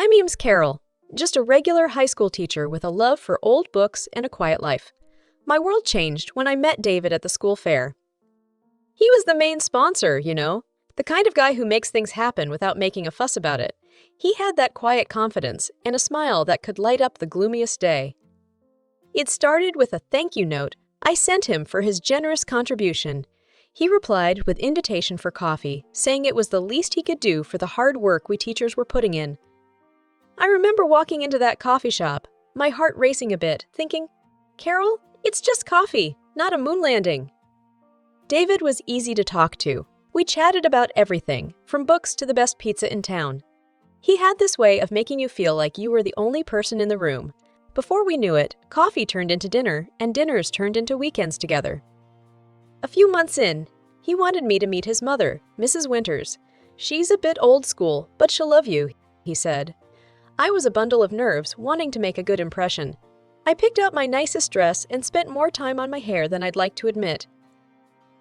My name's Carol, just a regular high school teacher with a love for old books and a quiet life. My world changed when I met David at the school fair. He was the main sponsor, the kind of guy who makes things happen without making a fuss about it. He had that quiet confidence and a smile that could light up the gloomiest day. It started with a thank you note I sent him for his generous contribution. He replied with invitation for coffee, saying it was the least he could do for the hard work we teachers were putting in. I remember walking into that coffee shop, my heart racing a bit, thinking, Carol, it's just coffee, not a moon landing. David was easy to talk to. We chatted about everything, from books to the best pizza in town. He had this way of making you feel like you were the only person in the room. Before we knew it, coffee turned into dinner, and dinners turned into weekends together. A few months in, he wanted me to meet his mother, Mrs. Winters. She's a bit old school, but she'll love you, he said. I was a bundle of nerves, wanting to make a good impression. I picked out my nicest dress and spent more time on my hair than I'd like to admit.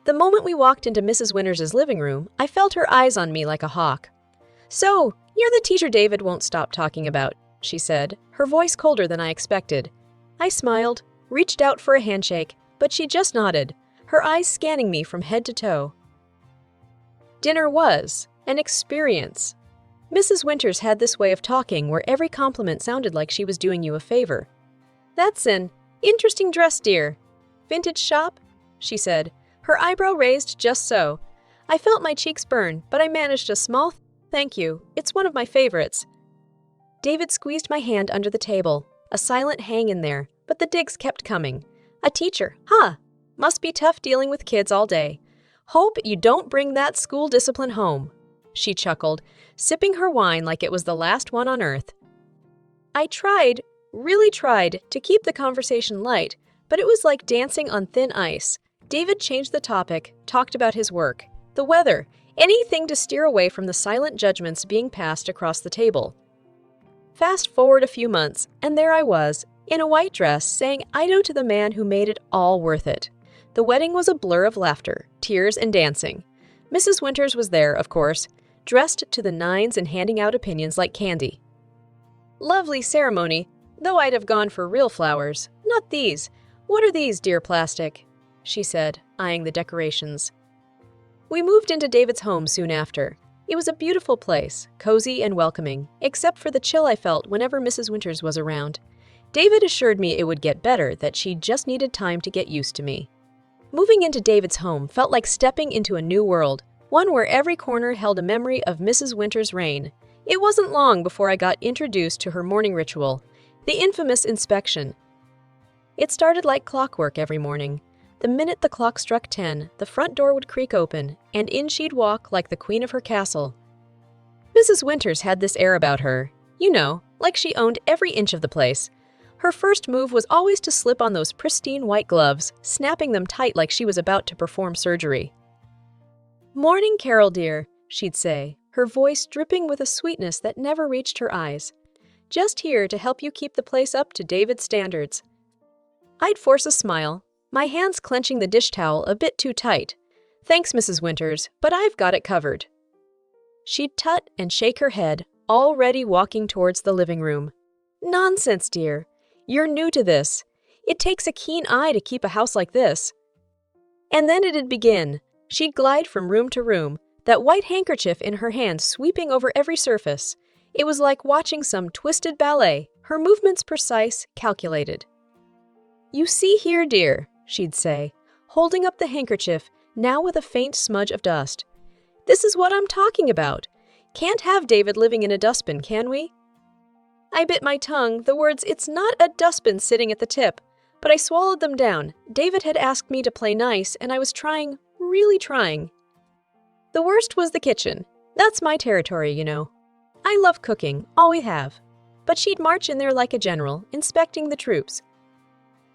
The moment we walked into Mrs. Winters' living room, I felt her eyes on me like a hawk. So, you're the teacher David won't stop talking about, she said, her voice colder than I expected. I smiled, reached out for a handshake, but she just nodded, her eyes scanning me from head to toe. Dinner was an experience. Mrs. Winters had this way of talking where every compliment sounded like she was doing you a favor. That's an interesting dress, dear. Vintage shop? She said, her eyebrow raised just so. I felt my cheeks burn, but I managed a small thank you. It's one of my favorites. David squeezed my hand under the table, a silent hang in there, but the digs kept coming. A teacher, huh? Must be tough dealing with kids all day. Hope you don't bring that school discipline home. She chuckled, sipping her wine like it was the last one on earth. I really tried, to keep the conversation light, but it was like dancing on thin ice. David changed the topic, talked about his work, the weather, anything to steer away from the silent judgments being passed across the table. Fast forward a few months, and there I was, in a white dress, saying AITA to the man who made it all worth it. The wedding was a blur of laughter, tears, and dancing. Mrs. Winters was there, of course, dressed to the nines and handing out opinions like candy. Lovely ceremony, though I'd have gone for real flowers. Not these. What are these, dear plastic? She said, eyeing the decorations. We moved into David's home soon after. It was a beautiful place, cozy and welcoming, except for the chill I felt whenever Mrs. Winters was around. David assured me it would get better, that she just needed time to get used to me. Moving into David's home felt like stepping into a new world, one where every corner held a memory of Mrs. Winters' reign. It wasn't long before I got introduced to her morning ritual, the infamous inspection. It started like clockwork every morning. The minute the clock struck 10, the front door would creak open, and in she'd walk like the queen of her castle. Mrs. Winters had this air about her, like she owned every inch of the place. Her first move was always to slip on those pristine white gloves, snapping them tight like she was about to perform surgery. "Morning, Carol dear," she'd say, her voice dripping with a sweetness that never reached her eyes. "Just here to help you keep the place up to David's standards." I'd force a smile, my hands clenching the dish towel a bit too tight. "Thanks, Mrs. Winters, but I've got it covered." She'd tut and shake her head, already walking towards the living room. "Nonsense, dear. You're new to this. It takes a keen eye to keep a house like this." And then it'd begin. She'd glide from room to room, that white handkerchief in her hand sweeping over every surface. It was like watching some twisted ballet, her movements precise, calculated. "You see here, dear," she'd say, holding up the handkerchief, now with a faint smudge of dust. "This is what I'm talking about. Can't have David living in a dustbin, can we?" I bit my tongue, the words, "It's not a dustbin," sitting at the tip, but I swallowed them down. David had asked me to play nice, and I was trying, really trying. The worst was the kitchen. That's my territory, I love cooking, always have. But she'd march in there like a general, inspecting the troops.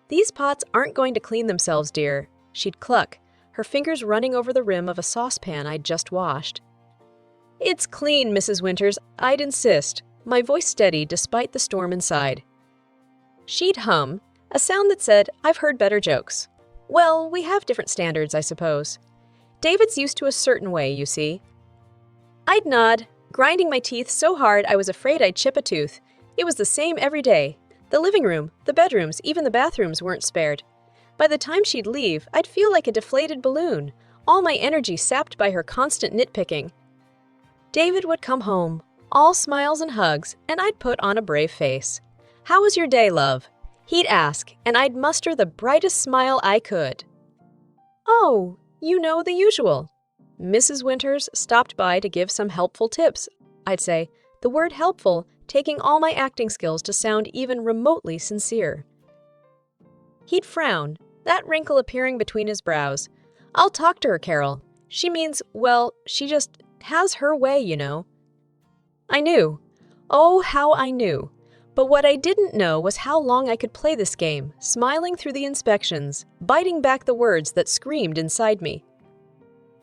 "These pots aren't going to clean themselves, dear," she'd cluck, her fingers running over the rim of a saucepan I'd just washed. "It's clean, Mrs. Winters, I'd insist," my voice steady despite the storm inside. She'd hum, a sound that said, "I've heard better jokes." Well, we have different standards, I suppose. David's used to a certain way, you see. I'd nod, grinding my teeth so hard I was afraid I'd chip a tooth. It was the same every day. The living room, the bedrooms, even the bathrooms weren't spared. By the time she'd leave, I'd feel like a deflated balloon, all my energy sapped by her constant nitpicking. David would come home, all smiles and hugs, and I'd put on a brave face. "How was your day, love?" He'd ask, and I'd muster the brightest smile I could. "Oh, you know the usual." Mrs. Winters stopped by to give some helpful tips. I'd say, the word helpful taking all my acting skills to sound even remotely sincere. He'd frown, that wrinkle appearing between his brows. "I'll talk to her, Carol. She means, well, she just has her way, you know." I knew. Oh, how I knew. But what I didn't know was how long I could play this game, smiling through the inspections, biting back the words that screamed inside me.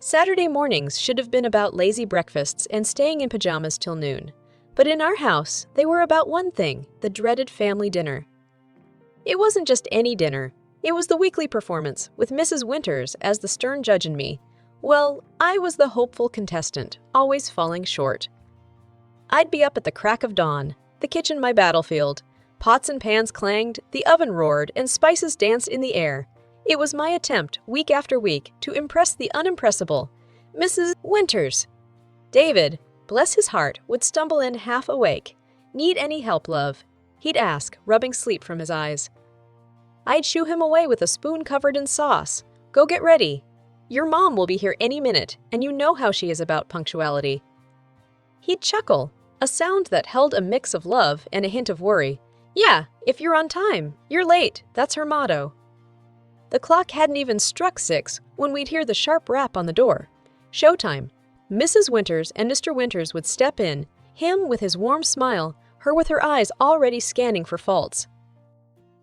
Saturday mornings should have been about lazy breakfasts and staying in pajamas till noon. But in our house, they were about one thing, the dreaded family dinner. It wasn't just any dinner. It was the weekly performance, with Mrs. Winters as the stern judge and me. Well, I was the hopeful contestant, always falling short. I'd be up at the crack of dawn, the kitchen my battlefield. Pots and pans clanged, the oven roared, and spices danced in the air. It was my attempt, week after week, to impress the unimpressible, Mrs. Winters. David, bless his heart, would stumble in half awake. "Need any help, love?" He'd ask, rubbing sleep from his eyes. I'd shoo him away with a spoon covered in sauce. "Go get ready. Your mom will be here any minute, and you know how she is about punctuality." He'd chuckle, a sound that held a mix of love and a hint of worry. "Yeah, if you're on time, you're late, that's her motto." The clock hadn't even struck 6 when we'd hear the sharp rap on the door. Showtime. Mrs. Winters and Mr. Winters would step in, him with his warm smile, her with her eyes already scanning for faults.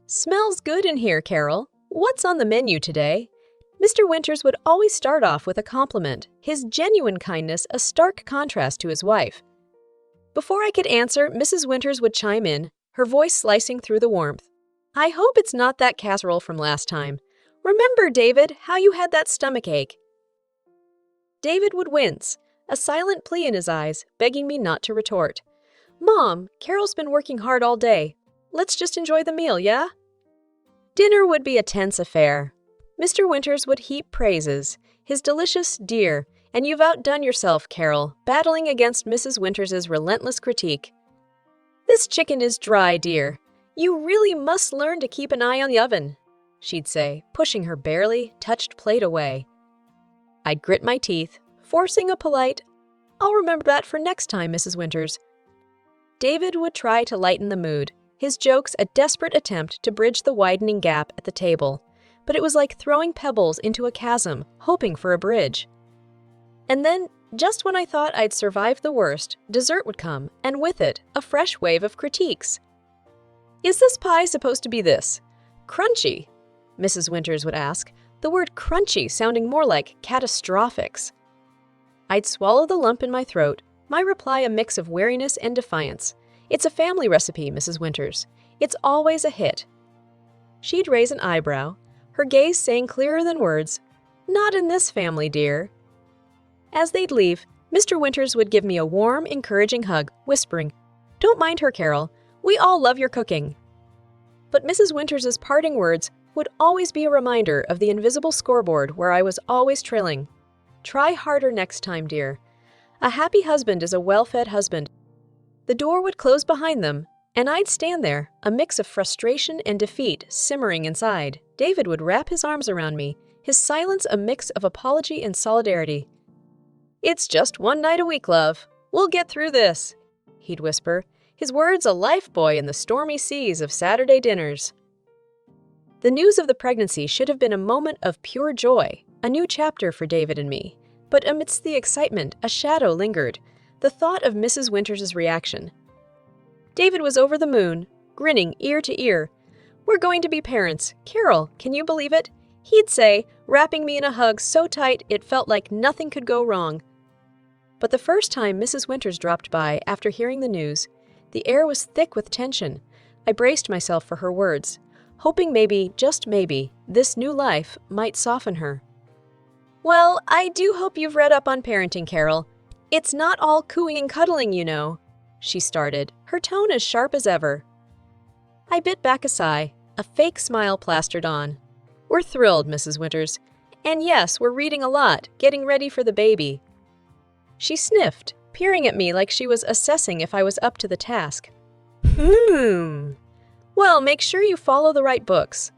"Smells good in here, Carol. What's on the menu today?" Mr. Winters would always start off with a compliment, his genuine kindness a stark contrast to his wife. Before I could answer, Mrs. Winters would chime in, her voice slicing through the warmth. "I hope it's not that casserole from last time. Remember, David, how you had that stomachache?" David would wince, a silent plea in his eyes, begging me not to retort. "Mom, Carol's been working hard all day. Let's just enjoy the meal, yeah?" Dinner would be a tense affair. Mr. Winters would heap praises, his delicious "dear," and "you've outdone yourself, Carol," battling against Mrs. Winters's relentless critique. "This chicken is dry, dear. You really must learn to keep an eye on the oven," she'd say, pushing her barely touched plate away. I'd grit my teeth, forcing a polite, "I'll remember that for next time, Mrs. Winters." David would try to lighten the mood, his jokes a desperate attempt to bridge the widening gap at the table, but it was like throwing pebbles into a chasm, hoping for a bridge. And then, just when I thought I'd survived the worst, dessert would come, and with it, a fresh wave of critiques. "Is this pie supposed to be this? Crunchy?" Mrs. Winters would ask, the word crunchy sounding more like catastrophics. I'd swallow the lump in my throat, my reply a mix of wariness and defiance. "It's a family recipe, Mrs. Winters. It's always a hit." She'd raise an eyebrow, her gaze saying clearer than words, "Not in this family, dear." As they'd leave, Mr. Winters would give me a warm, encouraging hug, whispering, "Don't mind her, Carol. We all love your cooking." But Mrs. Winters's parting words would always be a reminder of the invisible scoreboard where I was always trailing. "Try harder next time, dear. A happy husband is a well-fed husband." The door would close behind them, and I'd stand there, a mix of frustration and defeat simmering inside. David would wrap his arms around me, his silence a mix of apology and solidarity. "It's just one night a week, love. We'll get through this," he'd whisper, his words a lifebuoy in the stormy seas of Saturday dinners. The news of the pregnancy should have been a moment of pure joy, a new chapter for David and me. But amidst the excitement, a shadow lingered, the thought of Mrs. Winters's reaction. David was over the moon, grinning ear to ear. "We're going to be parents. Carol, can you believe it?" he'd say, wrapping me in a hug so tight it felt like nothing could go wrong. But the first time Mrs. Winters dropped by after hearing the news, the air was thick with tension. I braced myself for her words, hoping maybe, just maybe, this new life might soften her. "Well, I do hope you've read up on parenting, Carol. It's not all cooing and cuddling, you know, she started, her tone as sharp as ever. I bit back a sigh, a fake smile plastered on. We're thrilled, Mrs. Winters. And yes, we're reading a lot, getting ready for the baby. She sniffed, peering at me like she was assessing if I was up to the task. Well, make sure you follow the right books.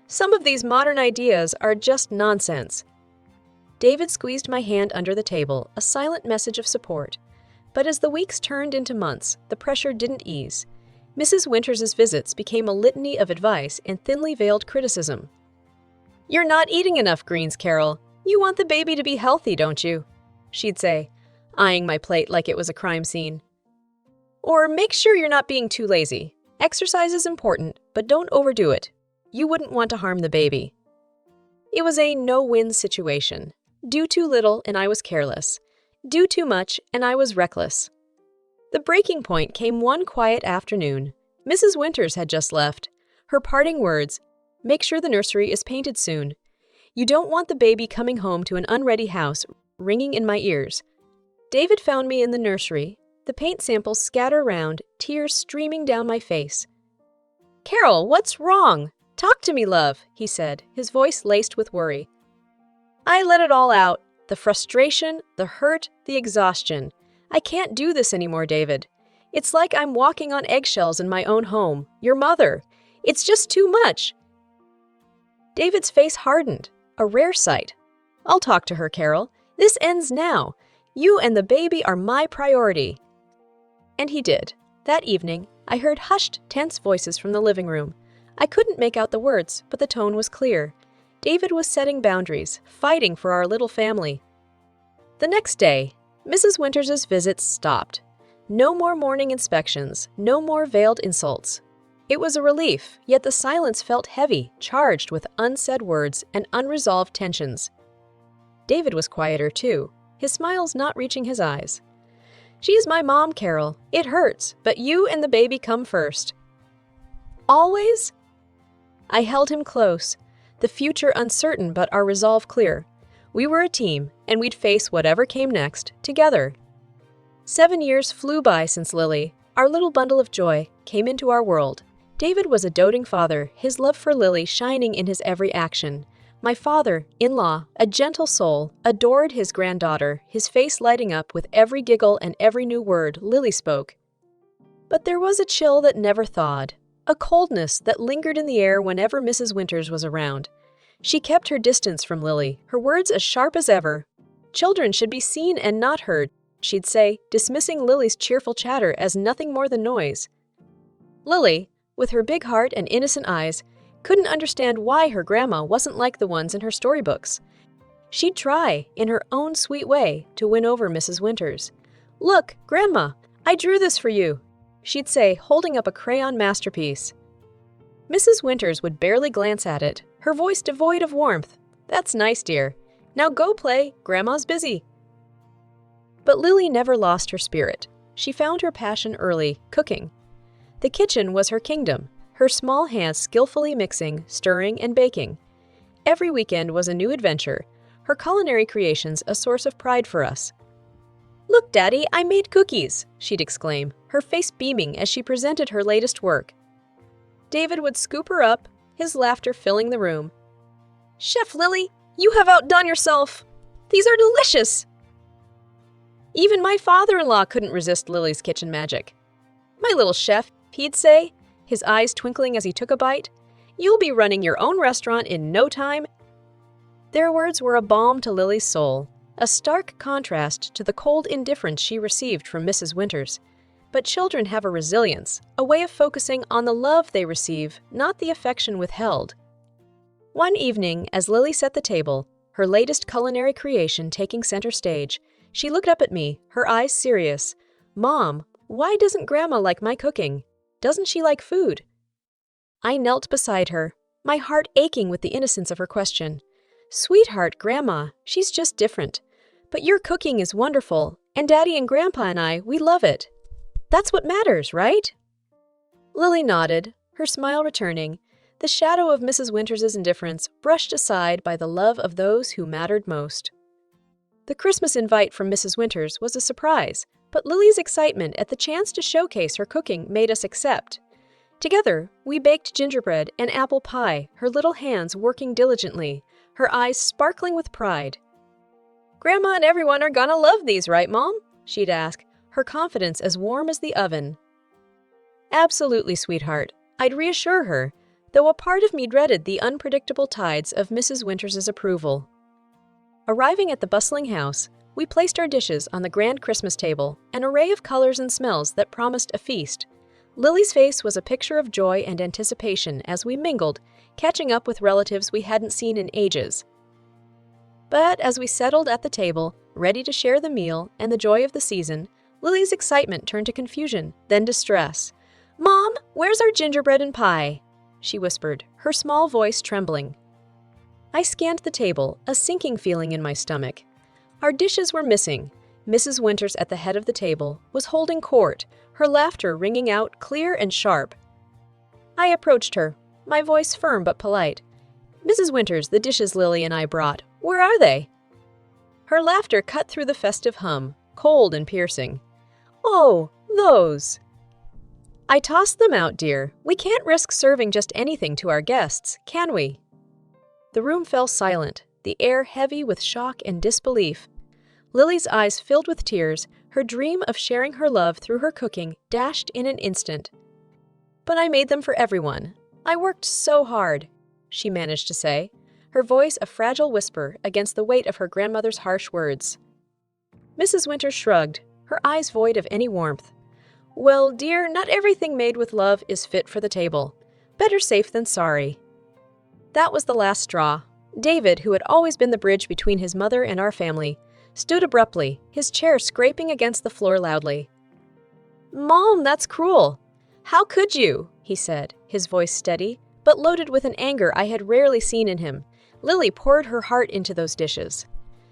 Some of these modern ideas are just nonsense. David squeezed my hand under the table, a silent message of support. But as the weeks turned into months, the pressure didn't ease. Mrs. Winters' visits became a litany of advice and thinly veiled criticism. You're not eating enough greens, Carol. You want the baby to be healthy, don't you? She'd say, eyeing my plate like it was a crime scene. Or make sure you're not being too lazy. Exercise is important, but don't overdo it. You wouldn't want to harm the baby. It was a no-win situation. Do too little and I was careless. Do too much and I was reckless. The breaking point came one quiet afternoon. Mrs. Winters had just left. Her parting words, make sure the nursery is painted soon. You don't want the baby coming home to an unready house, ringing in my ears. David found me in the nursery, the paint samples scatter around, tears streaming down my face. Carol, what's wrong? Talk to me, love, he said, his voice laced with worry. I let it all out. The frustration, the hurt, the exhaustion. I can't do this anymore, David. It's like I'm walking on eggshells in my own home, your mother. It's just too much. David's face hardened, a rare sight. I'll talk to her, Carol. This ends now. You and the baby are my priority. And he did. That evening, I heard hushed, tense voices from the living room. I couldn't make out the words, but the tone was clear. David was setting boundaries, fighting for our little family. The next day, Mrs. Winters' visits stopped. No more morning inspections, no more veiled insults. It was a relief, yet the silence felt heavy, charged with unsaid words and unresolved tensions. David was quieter too, his smiles not reaching his eyes. She's my mom, Carol. It hurts, but you and the baby come first. Always? I held him close, the future uncertain but our resolve clear. We were a team, and we'd face whatever came next, together. 7 years flew by since Lily, our little bundle of joy, came into our world. David was a doting father, his love for Lily shining in his every action. My father, in-law, a gentle soul, adored his granddaughter, his face lighting up with every giggle and every new word Lily spoke. But there was a chill that never thawed, a coldness that lingered in the air whenever Mrs. Winters was around. She kept her distance from Lily, her words as sharp as ever. Children should be seen and not heard, she'd say, dismissing Lily's cheerful chatter as nothing more than noise. Lily, with her big heart and innocent eyes, couldn't understand why her grandma wasn't like the ones in her storybooks. She'd try, in her own sweet way, to win over Mrs. Winters. Look, Grandma, I drew this for you, she'd say, holding up a crayon masterpiece. Mrs. Winters would barely glance at it, her voice devoid of warmth. That's nice, dear. Now go play, Grandma's busy. But Lily never lost her spirit. She found her passion early, cooking. The kitchen was her kingdom, her small hands skillfully mixing, stirring, and baking. Every weekend was a new adventure, her culinary creations a source of pride for us. Look, Daddy, I made cookies, she'd exclaim, her face beaming as she presented her latest work. David would scoop her up, his laughter filling the room. Chef Lily, you have outdone yourself! These are delicious! Even my father-in-law couldn't resist Lily's kitchen magic. My little chef, he'd say, his eyes twinkling as he took a bite, you'll be running your own restaurant in no time. Their words were a balm to Lily's soul, a stark contrast to the cold indifference she received from Mrs. Winters. But children have a resilience, a way of focusing on the love they receive, not the affection withheld. One evening, as Lily set the table, her latest culinary creation taking center stage, she looked up at me, her eyes serious. Mom, why doesn't Grandma like my cooking? Doesn't she like food? I knelt beside her, my heart aching with the innocence of her question. Sweetheart, Grandma, she's just different. But your cooking is wonderful, and Daddy and Grandpa and I, we love it. That's what matters, right? Lily nodded, her smile returning, the shadow of Mrs. Winters' indifference brushed aside by the love of those who mattered most. The Christmas invite from Mrs. Winters was a surprise, but Lily's excitement at the chance to showcase her cooking made us accept. Together, we baked gingerbread and apple pie, her little hands working diligently, her eyes sparkling with pride. "Grandma and everyone are gonna love these, right, Mom?" she'd ask, her confidence as warm as the oven. "Absolutely, sweetheart," I'd reassure her, though a part of me dreaded the unpredictable tides of Mrs. Winters' approval. Arriving at the bustling house, we placed our dishes on the grand Christmas table, an array of colors and smells that promised a feast. Lily's face was a picture of joy and anticipation as we mingled, catching up with relatives we hadn't seen in ages. But as we settled at the table, ready to share the meal and the joy of the season, Lily's excitement turned to confusion, then distress. "Mom, where's our gingerbread and pie?" she whispered, her small voice trembling. I scanned the table, a sinking feeling in my stomach. Our dishes were missing. Mrs. Winters at the head of the table was holding court, her laughter ringing out clear and sharp. I approached her, my voice firm but polite. "Mrs. Winters, the dishes Lily and I brought, where are they?" Her laughter cut through the festive hum, cold and piercing. "Oh, those." "I tossed them out, dear. We can't risk serving just anything to our guests, can we?" The room fell silent, the air heavy with shock and disbelief. Lily's eyes filled with tears, her dream of sharing her love through her cooking dashed in an instant. "But I made them for everyone. I worked so hard," she managed to say, her voice a fragile whisper against the weight of her grandmother's harsh words. Mrs. Winters shrugged, her eyes void of any warmth. "Well, dear, not everything made with love is fit for the table. Better safe than sorry." That was the last straw. David, who had always been the bridge between his mother and our family, stood abruptly, his chair scraping against the floor loudly. "Mom, that's cruel. How could you?" he said, his voice steady, but loaded with an anger I had rarely seen in him. Lily poured her heart into those dishes.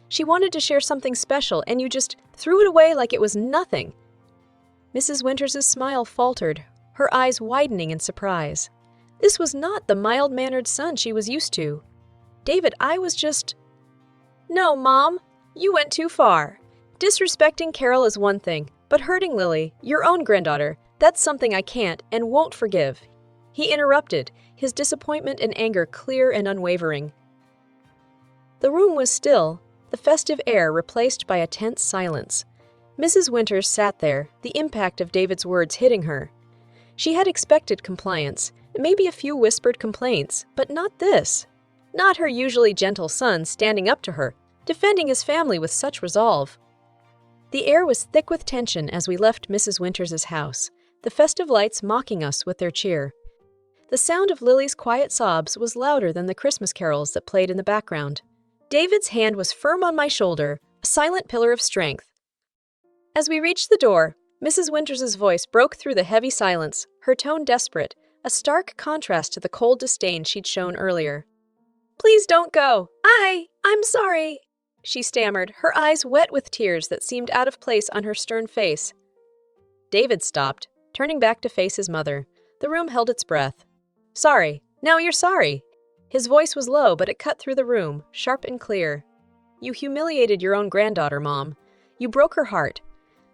She wanted to share something special, and you just threw it away like it was nothing. Mrs. Winters' smile faltered, her eyes widening in surprise. This was not the mild-mannered son she was used to. "David, I was just—" "No, Mom, you went too far. Disrespecting Carol is one thing, but hurting Lily, your own granddaughter, that's something I can't and won't forgive." He interrupted, his disappointment and anger clear and unwavering. The room was still, the festive air replaced by a tense silence. Mrs. Winters sat there, the impact of David's words hitting her. She had expected compliance, maybe a few whispered complaints, but not this. Not her usually gentle son standing up to her, defending his family with such resolve. The air was thick with tension as we left Mrs. Winters' house, the festive lights mocking us with their cheer. The sound of Lily's quiet sobs was louder than the Christmas carols that played in the background. David's hand was firm on my shoulder, a silent pillar of strength. As we reached the door, Mrs. Winters' voice broke through the heavy silence, her tone desperate, a stark contrast to the cold disdain she'd shown earlier. "Please don't go. I'm sorry," she stammered, her eyes wet with tears that seemed out of place on her stern face. David stopped, turning back to face his mother. The room held its breath. "Sorry. Now you're sorry." His voice was low, but it cut through the room, sharp and clear. "You humiliated your own granddaughter, Mom. You broke her heart.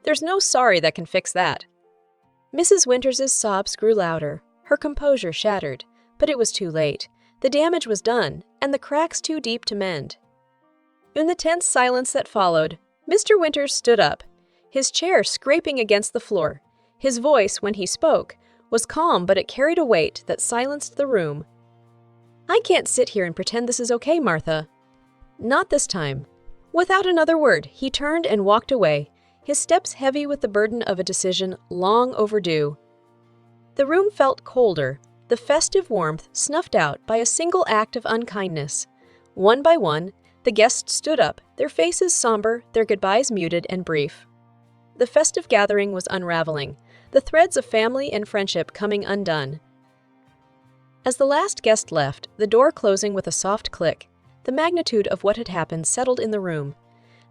There's no sorry that can fix that." Mrs. Winters' sobs grew louder, her composure shattered, but it was too late. The damage was done, and the cracks too deep to mend. In the tense silence that followed, Mr. Winters stood up, his chair scraping against the floor. His voice, when he spoke, was calm, but it carried a weight that silenced the room. "I can't sit here and pretend this is okay, Martha." "Not this time." Without another word, he turned and walked away, his steps heavy with the burden of a decision long overdue. The room felt colder, the festive warmth snuffed out by a single act of unkindness. One by one, the guests stood up, their faces somber, their goodbyes muted and brief. The festive gathering was unraveling, the threads of family and friendship coming undone. As the last guest left, the door closing with a soft click, the magnitude of what had happened settled in the room.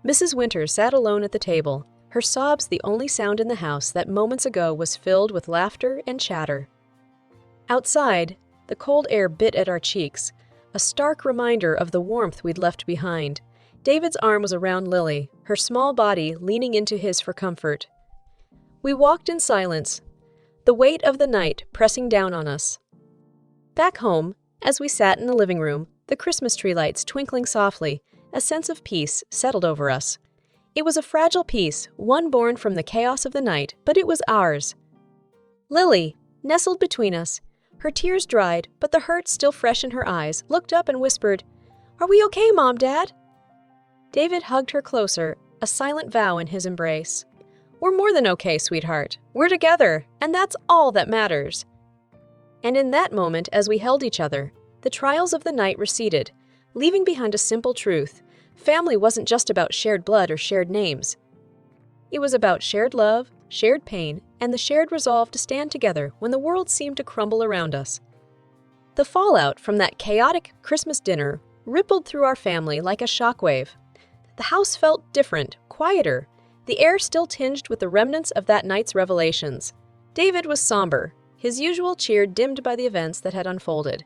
Mrs. Winters sat alone at the table, her sobs the only sound in the house that moments ago was filled with laughter and chatter. Outside, the cold air bit at our cheeks, a stark reminder of the warmth we'd left behind. David's arm was around Lily, her small body leaning into his for comfort. We walked in silence, the weight of the night pressing down on us. Back home, as we sat in the living room, the Christmas tree lights twinkling softly, a sense of peace settled over us. It was a fragile peace, one born from the chaos of the night, but it was ours. Lily, nestled between us, her tears dried, but the hurt still fresh in her eyes, looked up and whispered, "Are we okay, Mom, Dad?" David hugged her closer, a silent vow in his embrace. "We're more than okay, sweetheart. We're together, and that's all that matters." And in that moment, as we held each other, the trials of the night receded, leaving behind a simple truth. Family wasn't just about shared blood or shared names. It was about shared love, shared pain, and the shared resolve to stand together when the world seemed to crumble around us. The fallout from that chaotic Christmas dinner rippled through our family like a shockwave. The house felt different, quieter, the air still tinged with the remnants of that night's revelations. David was somber, his usual cheer dimmed by the events that had unfolded.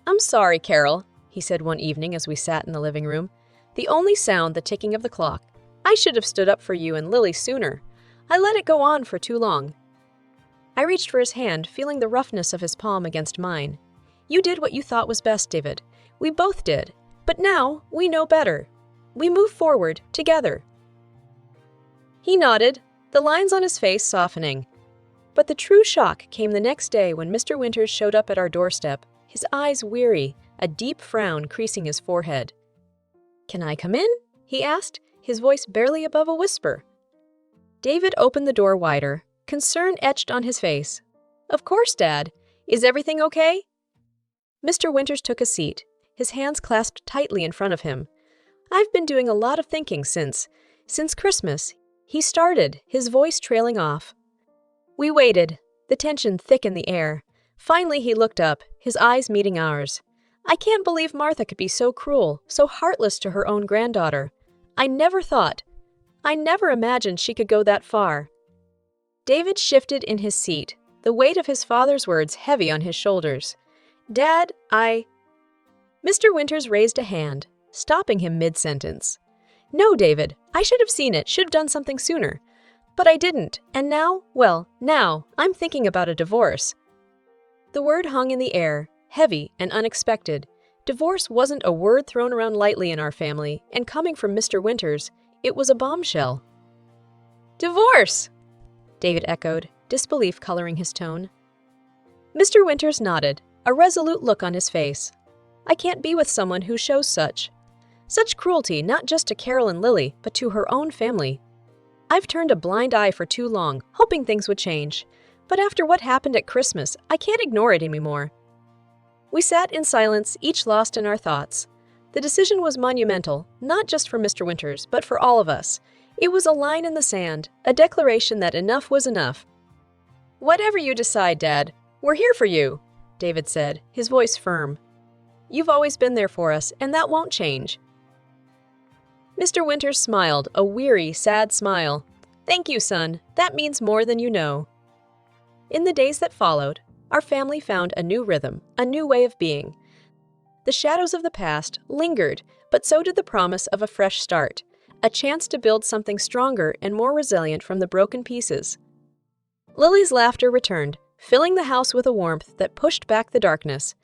"I'm sorry, Carol," he said one evening as we sat in the living room, the only sound the ticking of the clock. "I should have stood up for you and Lily sooner. I let it go on for too long." I reached for his hand, feeling the roughness of his palm against mine. "You did what you thought was best, David. We both did. But now, we know better. We move forward, together." He nodded, the lines on his face softening. But the true shock came the next day when Mr. Winters showed up at our doorstep, his eyes weary, a deep frown creasing his forehead. "Can I come in?" he asked, his voice barely above a whisper. David opened the door wider, concern etched on his face. "Of course, Dad. Is everything okay?" Mr. Winters took a seat, his hands clasped tightly in front of him. "I've been doing a lot of thinking since Christmas," he started, his voice trailing off. We waited, the tension thick in the air. Finally, he looked up, his eyes meeting ours. "I can't believe Martha could be so cruel, so heartless to her own granddaughter. I never imagined she could go that far." David shifted in his seat, the weight of his father's words heavy on his shoulders. "Dad, Mr. Winters raised a hand, stopping him mid-sentence. "No, David, I should have seen it, should have done something sooner. But I didn't, and now I'm thinking about a divorce." The word hung in the air, heavy and unexpected. Divorce wasn't a word thrown around lightly in our family, and coming from Mr. Winters, it was a bombshell. "Divorce!" David echoed, disbelief coloring his tone. Mr. Winters nodded, a resolute look on his face. "I can't be with someone who shows such cruelty, not just to Carol and Lily, but to her own family. I've turned a blind eye for too long, hoping things would change. But after what happened at Christmas, I can't ignore it anymore." We sat in silence, each lost in our thoughts. The decision was monumental, not just for Mr. Winters, but for all of us. It was a line in the sand, a declaration that enough was enough. "Whatever you decide, Dad, we're here for you," David said, his voice firm. "You've always been there for us, and that won't change." Mr. Winters smiled, a weary, sad smile. "Thank you, son. That means more than you know." In the days that followed, our family found a new rhythm, a new way of being. The shadows of the past lingered, but so did the promise of a fresh start, a chance to build something stronger and more resilient from the broken pieces. Lily's laughter returned, filling the house with a warmth that pushed back the darkness.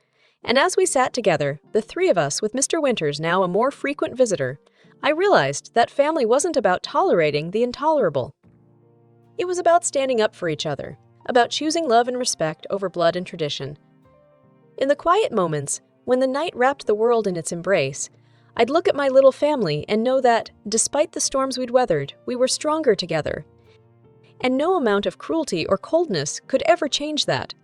And as we sat together, the three of us with Mr. Winters now a more frequent visitor, I realized that family wasn't about tolerating the intolerable. It was about standing up for each other, about choosing love and respect over blood and tradition. In the quiet moments, when the night wrapped the world in its embrace, I'd look at my little family and know that, despite the storms we'd weathered, we were stronger together. And no amount of cruelty or coldness could ever change that.